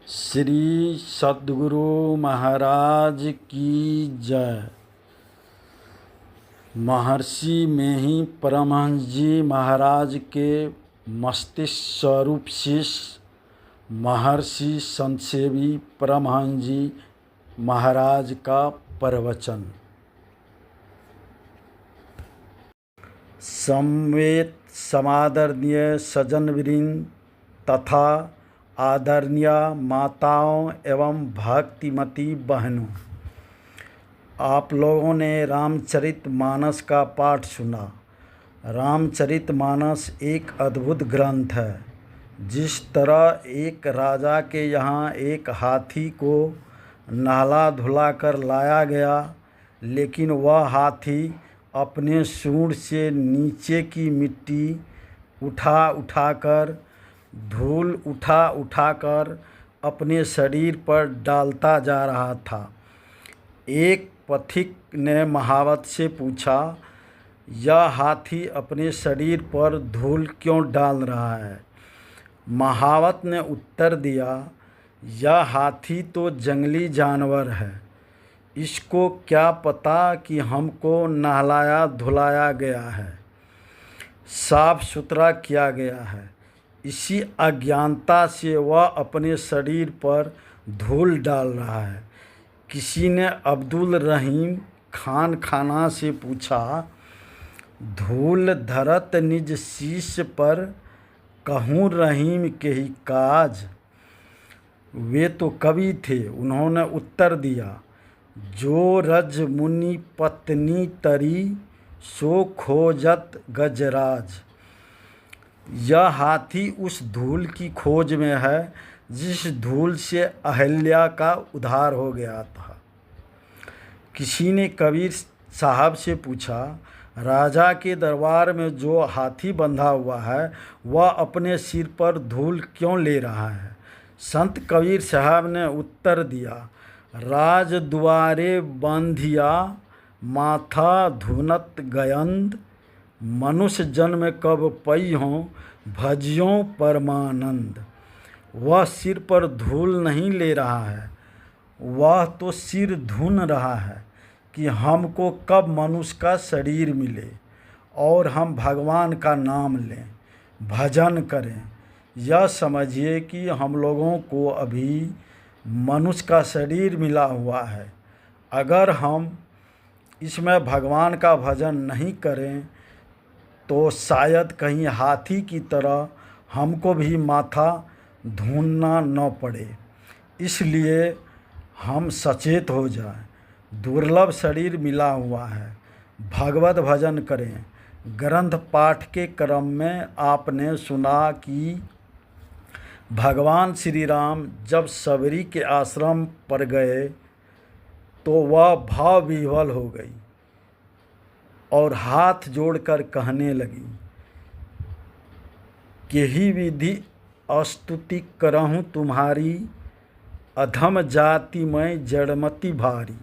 श्री सद्गुरु महाराज की जय। महर्षि में ही परमहंस जी महाराज के मस्तिष्क स्वरूप शिष्य महर्षि संतसेवी परमहंस जी महाराज का प्रवचन। समवेत समादरणीय सज्जनवृंद तथा आदरणीय माताओं एवं भक्तिमती बहनों, आप लोगों ने रामचरितमानस का पाठ सुना। रामचरितमानस एक अद्भुत ग्रंथ है। जिस तरह एक राजा के यहाँ एक हाथी को नहला धुला कर लाया गया, लेकिन वह हाथी अपने सूंड से नीचे की मिट्टी उठाकर धूल उठाकर अपने शरीर पर डालता जा रहा था। एक पथिक ने महावत से पूछा, यह हाथी अपने शरीर पर धूल क्यों डाल रहा है? महावत ने उत्तर दिया, यह हाथी तो जंगली जानवर है, इसको क्या पता कि हमको नहलाया धुलाया गया है, साफ सुथरा किया गया है। इसी अज्ञानता से वह अपने शरीर पर धूल डाल रहा है। किसी ने अब्दुल रहीम खाना से पूछा, धूल धरत निज शीश पर, कहूँ रहीम के ही काज। वे तो कवि थे। उन्होंने उत्तर दिया, जो रज मुनि पत्नी तरी, सो खोजत गजराज। यह हाथी उस धूल की खोज में है जिस धूल से अहल्या का उद्धार हो गया था। किसी ने कबीर साहब से पूछा, राजा के दरबार में जो हाथी बंधा हुआ है वह अपने सिर पर धूल क्यों ले रहा है? संत कबीर साहब ने उत्तर दिया, राज दुआरे बंधिया, माथा धुनत गयंद, मनुष्य जन्म कब पई हों, भजियों परमानंद। वह सिर पर धूल नहीं ले रहा है, वह तो सिर धुन रहा है कि हमको कब मनुष्य का शरीर मिले और हम भगवान का नाम लें, भजन करें। यह समझिए कि हम लोगों को अभी मनुष्य का शरीर मिला हुआ है। अगर हम इसमें भगवान का भजन नहीं करें तो शायद कहीं हाथी की तरह हमको भी माथा धूना न पड़े। इसलिए हम सचेत हो जाएं। दुर्लभ शरीर मिला हुआ है, भगवत भजन करें। ग्रंथ पाठ के क्रम में आपने सुना कि भगवान श्री राम जब सबरी के आश्रम पर गए तो वह भाव विह्वल हो गई और हाथ जोड़कर कहने लगी, केही विधि स्तुति करहूँ तुम्हारी, अधम जाति मैं जड़मति भारी।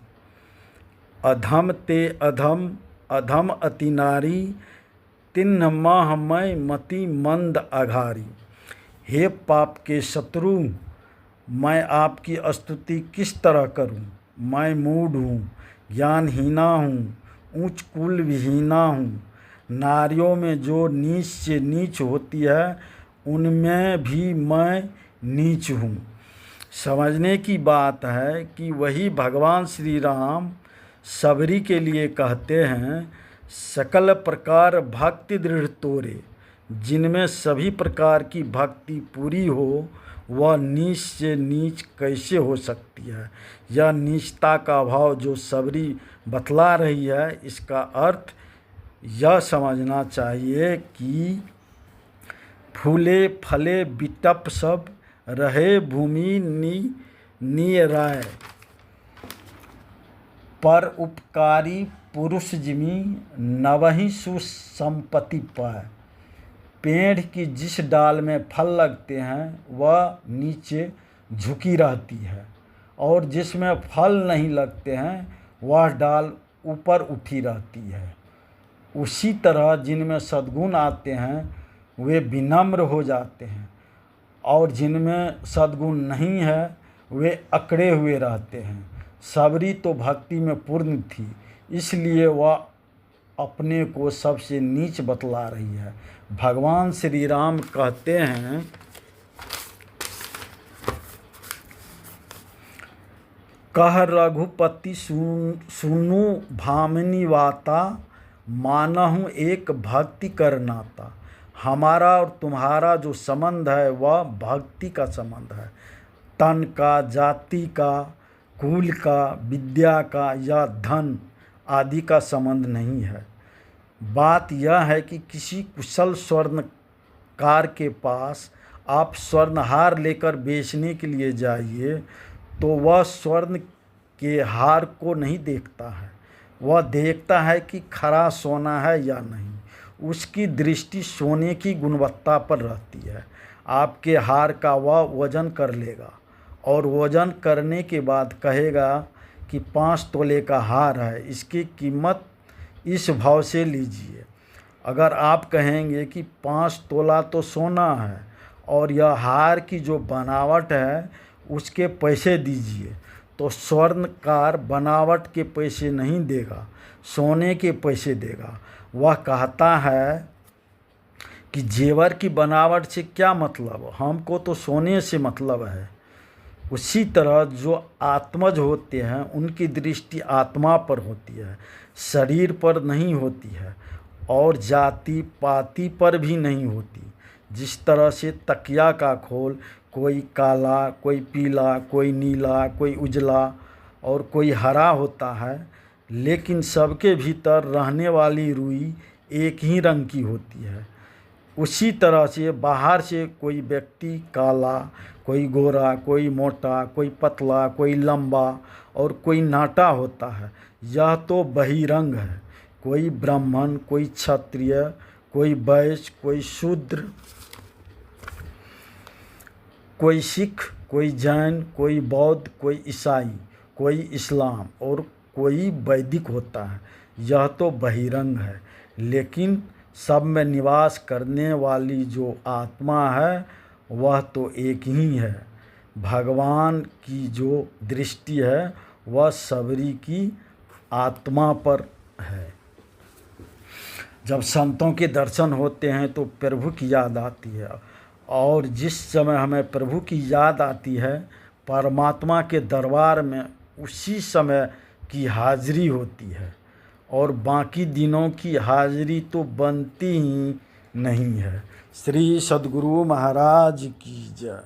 अधम ते अधम, अधम अति नारी, तिन्ह माह मैं मति मंद अघारी। हे पाप के शत्रु, मैं आपकी स्तुति किस तरह करूं? मैं मूढ़ हूँ, ज्ञानहीना हूँ, ऊंच कुल विहीना हूँ। नारियों में जो नीच से नीच होती है उनमें भी मैं नीच हूँ। समझने की बात है कि वही भगवान श्री राम सबरी के लिए कहते हैं, सकल प्रकार भक्ति दृढ़ तोरे। जिनमें सभी प्रकार की भक्ति पूरी हो वह नीच से नीच कैसे हो सकती है? यह नीचता का भाव जो सबरी बतला रही है, इसका अर्थ यह समझना चाहिए कि फूले फले बिटप सब, रहे भूमि निराय। पर उपकारी पुरुष जिमी, नवहि सुसंपत्ति पाए। पेड़ की जिस डाल में फल लगते हैं वह नीचे झुकी रहती है, और जिसमें फल नहीं लगते हैं वह डाल ऊपर उठी रहती है। उसी तरह जिनमें सद्गुण आते हैं वे विनम्र हो जाते हैं, और जिनमें सद्गुण नहीं है वे अकड़े हुए रहते हैं। सबरी तो भक्ति में पूर्ण थी, इसलिए वह अपने को सबसे नीच बतला रही है। भगवान श्री राम कहते हैं, कह रघुपति सुनु भामिनी वाता, मानहु एक भक्ति कर नाता। हमारा और तुम्हारा जो संबंध है वह भक्ति का संबंध है। तन का, जाति का, कुल का, विद्या का या धन आदि का संबंध नहीं है। बात यह है कि किसी कुशल स्वर्णकार के पास आप स्वर्णहार लेकर बेचने के लिए जाइए तो वह स्वर्ण के हार को नहीं देखता है, वह देखता है कि खरा सोना है या नहीं। उसकी दृष्टि सोने की गुणवत्ता पर रहती है। आपके हार का वह वजन कर लेगा और वजन करने के बाद कहेगा कि 5 तोले का हार है, इसकी कीमत इस भाव से लीजिए। अगर आप कहेंगे कि 5 तोला तो सोना है और यह हार की जो बनावट है उसके पैसे दीजिए, तो स्वर्णकार बनावट के पैसे नहीं देगा, सोने के पैसे देगा। वह कहता है कि जेवर की बनावट से क्या मतलब, हमको तो सोने से मतलब है। उसी तरह जो आत्मज होते हैं उनकी दृष्टि आत्मा पर होती है, शरीर पर नहीं होती है और जाति पाति पर भी नहीं होती। जिस तरह से तकिया का खोल कोई काला, कोई पीला, कोई नीला, कोई उजला और कोई हरा होता है, लेकिन सबके भीतर रहने वाली रुई एक ही रंग की होती है। उसी तरह से बाहर से कोई व्यक्ति काला, कोई गोरा, कोई मोटा, कोई पतला, कोई लंबा और कोई नाटा होता है, यह तो बहिरंग है। कोई ब्राह्मण, कोई क्षत्रिय, कोई वैश्य, कोई शूद्र, कोई सिख, कोई जैन, कोई बौद्ध, कोई ईसाई, कोई इस्लाम और कोई वैदिक होता है, यह तो बहिरंग है। लेकिन सब में निवास करने वाली जो आत्मा है वह तो एक ही है। भगवान की जो दृष्टि है वह सबरी की आत्मा पर है। जब संतों के दर्शन होते हैं तो प्रभु की याद आती है, और जिस समय हमें प्रभु की याद आती है परमात्मा के दरबार में उसी समय की हाजिरी होती है, और बाकी दिनों की हाजिरी तो बनती ही नहीं है। श्री सद्गुरु महाराज की जय।